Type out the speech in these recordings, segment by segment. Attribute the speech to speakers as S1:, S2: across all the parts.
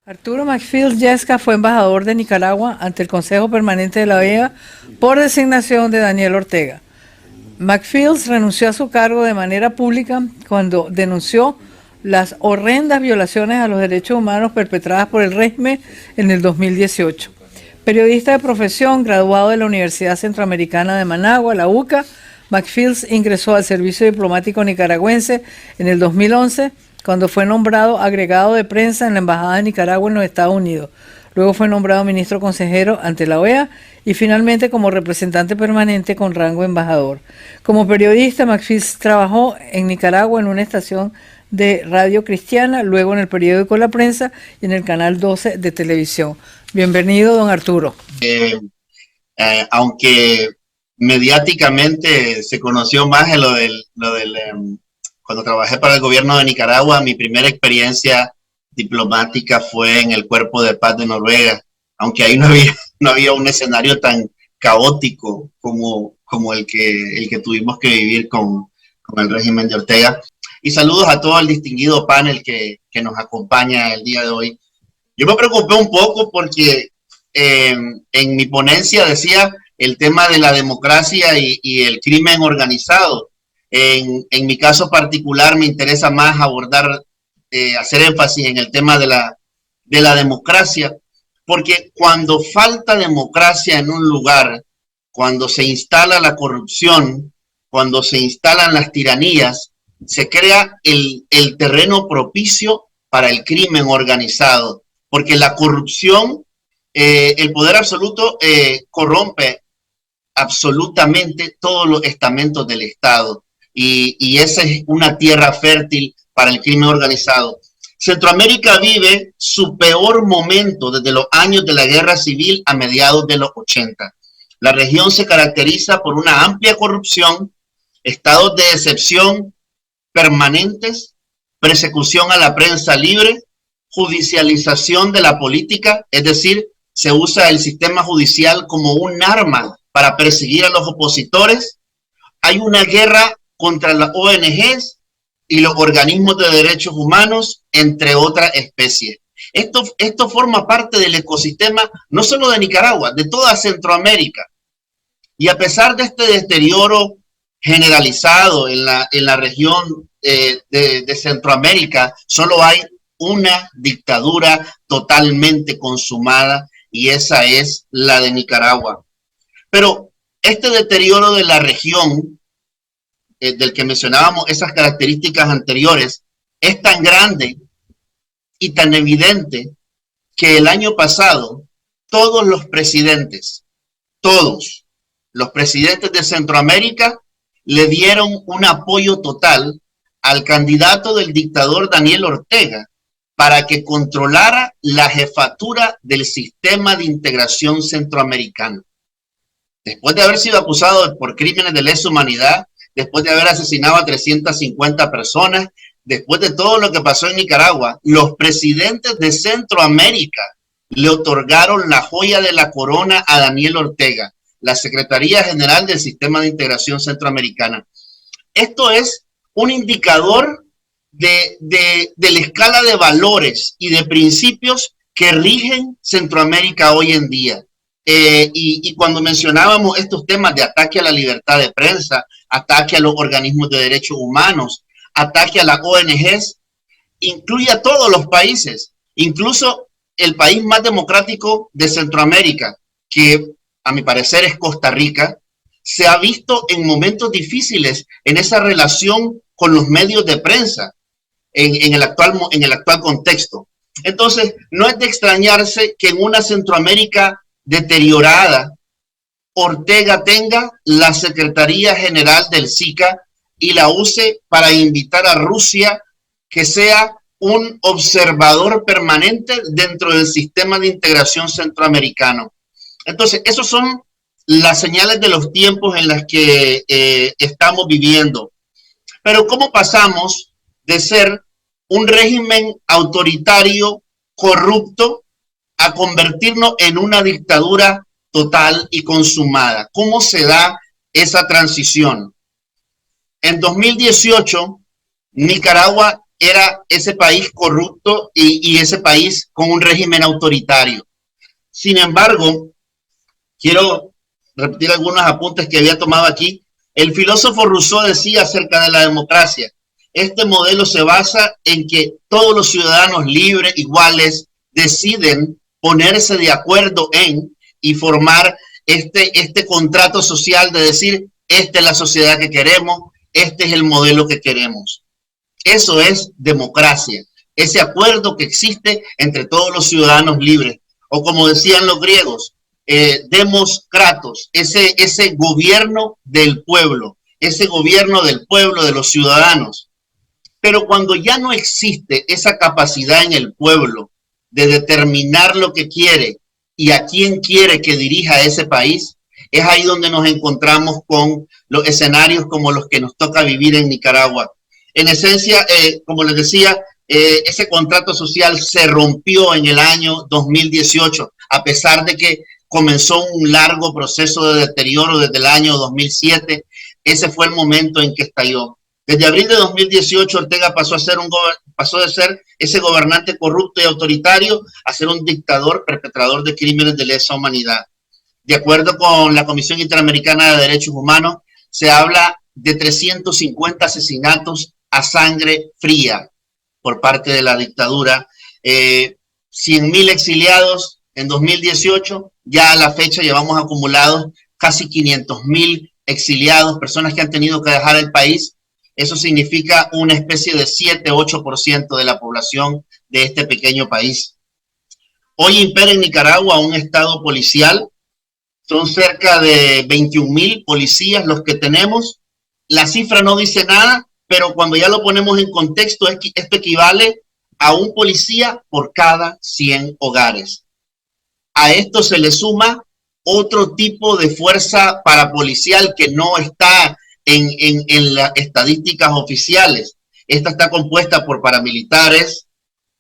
S1: Arturo Macfield Yesca fue embajador de Nicaragua ante el Consejo Permanente de la OEA por designación de Daniel Ortega. Macfield renunció a su cargo de manera pública cuando denunció las horrendas violaciones a los derechos humanos perpetradas por el régimen en el 2018. Periodista de profesión, graduado de la Universidad Centroamericana de Managua, la UCA, Macfield ingresó al Servicio Diplomático Nicaragüense en el 2011, cuando fue nombrado agregado de prensa en la Embajada de Nicaragua en los Estados Unidos. Luego fue nombrado ministro consejero ante la OEA y finalmente como representante permanente con rango de embajador. Como periodista, Macfield trabajó en Nicaragua en una estación de radio cristiana, luego en el periódico La Prensa y en el Canal 12 de televisión. Bienvenido, don Arturo.
S2: Aunque mediáticamente se conoció más en cuando trabajé para el gobierno de Nicaragua, mi primera experiencia diplomática fue en el Cuerpo de Paz de Noruega, aunque ahí no había un escenario tan caótico como el que tuvimos que vivir con el régimen de Ortega. Y saludos a todo el distinguido panel que nos acompaña el día de hoy. Yo me preocupé un poco porque en mi ponencia decía el tema de la democracia y el crimen organizado. En mi caso particular me interesa más abordar, hacer énfasis en el tema de la democracia, porque cuando falta democracia en un lugar, cuando se instala la corrupción, cuando se instalan las tiranías, se crea el terreno propicio para el crimen organizado, porque la corrupción, el poder absoluto corrompe absolutamente todos los estamentos del Estado. Y esa es una tierra fértil para el crimen organizado. Centroamérica vive su peor momento desde los años de la guerra civil a mediados de los 80. La región se caracteriza por una amplia corrupción, estados de excepción permanentes, persecución a la prensa libre, judicialización de la política, es decir, se usa el sistema judicial como un arma para perseguir a los opositores. Hay una guerra contra las ONGs y los organismos de derechos humanos, entre otras especies. Esto forma parte del ecosistema no solo de Nicaragua, de toda Centroamérica. Y a pesar de este deterioro generalizado en la región de Centroamérica, solo hay una dictadura totalmente consumada y esa es la de Nicaragua. Pero este deterioro de la región del que mencionábamos esas características anteriores, es tan grande y tan evidente que el año pasado todos los presidentes de Centroamérica le dieron un apoyo total al candidato del dictador Daniel Ortega para que controlara la jefatura del sistema de integración centroamericano. Después de haber sido acusado por crímenes de lesa humanidad, después de haber asesinado a 350 personas, después de todo lo que pasó en Nicaragua, los presidentes de Centroamérica le otorgaron la joya de la corona a Daniel Ortega, la Secretaría General del Sistema de Integración Centroamericana. Esto es un indicador de la escala de valores y de principios que rigen Centroamérica hoy en día. Y cuando mencionábamos estos temas de ataque a la libertad de prensa, ataque a los organismos de derechos humanos, ataque a las ONGs, incluye a todos los países, incluso el país más democrático de Centroamérica, que a mi parecer es Costa Rica, se ha visto en momentos difíciles en esa relación con los medios de prensa en el actual contexto. Entonces, no es de extrañarse que en una Centroamérica deteriorada, Ortega tenga la Secretaría General del SICA y la use para invitar a Rusia que sea un observador permanente dentro del sistema de integración centroamericano. Entonces, esos son las señales de los tiempos en los que estamos viviendo. Pero ¿cómo pasamos de ser un régimen autoritario, corrupto, a convertirnos en una dictadura total y consumada? ¿Cómo se da esa transición? En 2018, Nicaragua era ese país corrupto y ese país con un régimen autoritario. Sin embargo, quiero repetir algunos apuntes que había tomado aquí. El filósofo Rousseau decía acerca de la democracia: este modelo se basa en que todos los ciudadanos libres, iguales, deciden ponerse de acuerdo en y formar este contrato social de decir, esta es la sociedad que queremos, este es el modelo que queremos. Eso es democracia, ese acuerdo que existe entre todos los ciudadanos libres, o como decían los griegos, demos kratos, ese gobierno del pueblo, de los ciudadanos. Pero cuando ya no existe esa capacidad en el pueblo de determinar lo que quiere y a quién quiere que dirija ese país, es ahí donde nos encontramos con los escenarios como los que nos toca vivir en Nicaragua. En esencia, como les decía, ese contrato social se rompió en el año 2018, a pesar de que comenzó un largo proceso de deterioro desde el año 2007. Ese fue el momento en que estalló. Desde abril de 2018, Ortega pasó de ser ese gobernante corrupto y autoritario a ser un dictador perpetrador de crímenes de lesa humanidad. De acuerdo con la Comisión Interamericana de Derechos Humanos, se habla de 350 asesinatos a sangre fría por parte de la dictadura, 100.000 exiliados en 2018, ya a la fecha llevamos acumulados casi 500.000 exiliados, personas que han tenido que dejar el país. Eso significa una especie de 7-8% de la población de este pequeño país. Hoy impera en Nicaragua un estado policial. Son cerca de 21.000 policías los que tenemos. La cifra no dice nada, pero cuando ya lo ponemos en contexto, esto equivale a un policía por cada 100 hogares. A esto se le suma otro tipo de fuerza parapolicial que no está en las estadísticas oficiales. Esta está compuesta por paramilitares,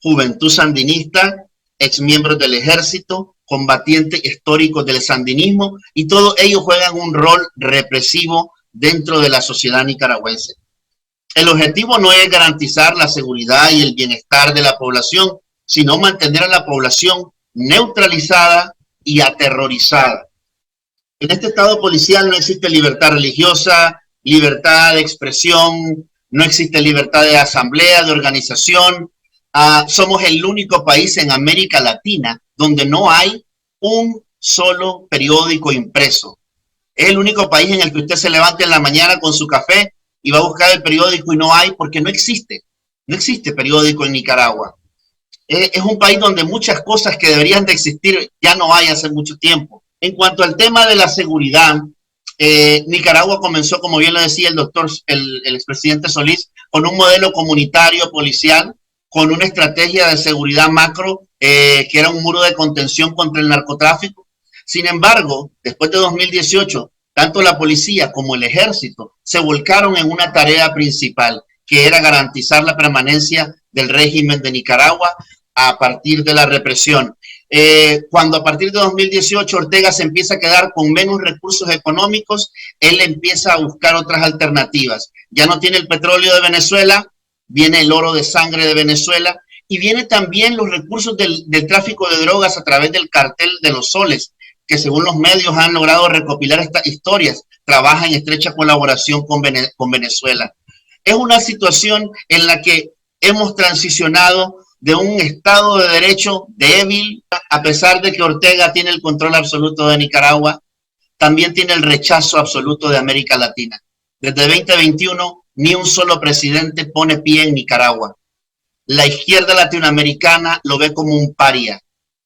S2: juventud sandinista, exmiembros del ejército, combatientes históricos del sandinismo, y todos ellos juegan un rol represivo dentro de la sociedad nicaragüense. El objetivo no es garantizar la seguridad y el bienestar de la población, sino mantener a la población neutralizada y aterrorizada. En este estado policial no existe libertad religiosa, libertad de expresión, no existe libertad de asamblea, de organización. Somos el único país en América Latina donde no hay un solo periódico impreso. Es el único país en el que usted se levanta en la mañana con su café y va a buscar el periódico y no hay, porque no existe periódico en Nicaragua. Es un país donde muchas cosas que deberían de existir ya no hay hace mucho tiempo. En cuanto al tema de la seguridad, Nicaragua comenzó, como bien lo decía el expresidente Solís, con un modelo comunitario policial, con una estrategia de seguridad macro, que era un muro de contención contra el narcotráfico. Sin embargo, después de 2018, tanto la policía como el ejército se volcaron en una tarea principal, que era garantizar la permanencia del régimen de Nicaragua a partir de la represión. Cuando a partir de 2018 Ortega se empieza a quedar con menos recursos económicos, él empieza a buscar otras alternativas. Ya no tiene el petróleo de Venezuela, viene el oro de sangre de Venezuela, y viene también los recursos del tráfico de drogas a través del cartel de los soles, que según los medios han logrado recopilar estas historias, trabaja en estrecha colaboración con Venezuela. Es una situación en la que hemos transicionado de un Estado de Derecho débil, a pesar de que Ortega tiene el control absoluto de Nicaragua, también tiene el rechazo absoluto de América Latina. Desde 2021, ni un solo presidente pone pie en Nicaragua. La izquierda latinoamericana lo ve como un paria.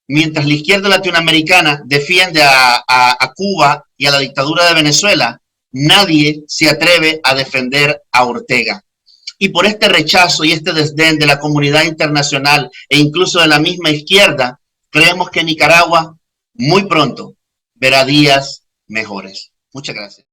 S2: Mientras la izquierda latinoamericana defiende a Cuba y a la dictadura de Venezuela, nadie se atreve a defender a Ortega. Y por este rechazo y este desdén de la comunidad internacional e incluso de la misma izquierda, creemos que Nicaragua muy pronto verá días mejores. Muchas gracias.